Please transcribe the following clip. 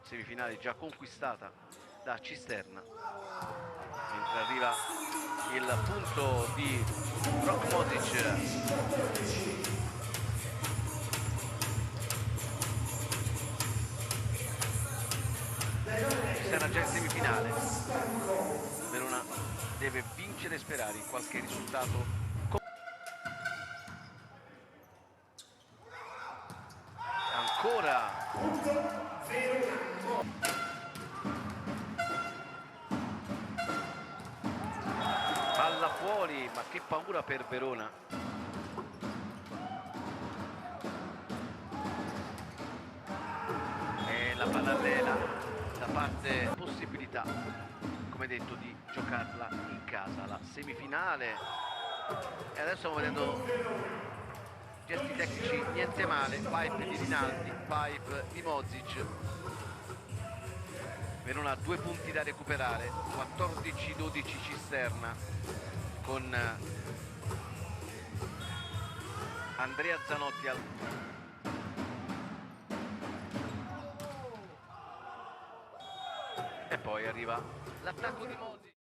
semifinale già conquistata da Cisterna, mentre arriva il punto di Rok Mosic. Cisterna già in semifinale. Verona deve vincere e sperare in qualche risultato. Ancora palla fuori, ma che paura per Verona. E la pallella da parte, possibilità, come detto, di giocarla in casa, la semifinale. E adesso stiamo vedendo gesti tecnici niente male, pipe di Rinaldi, pipe di Mosic. Verona ha 2 punti da recuperare, 14-12 Cisterna, con Andrea Zanotti e poi arriva l'attacco di Mosic.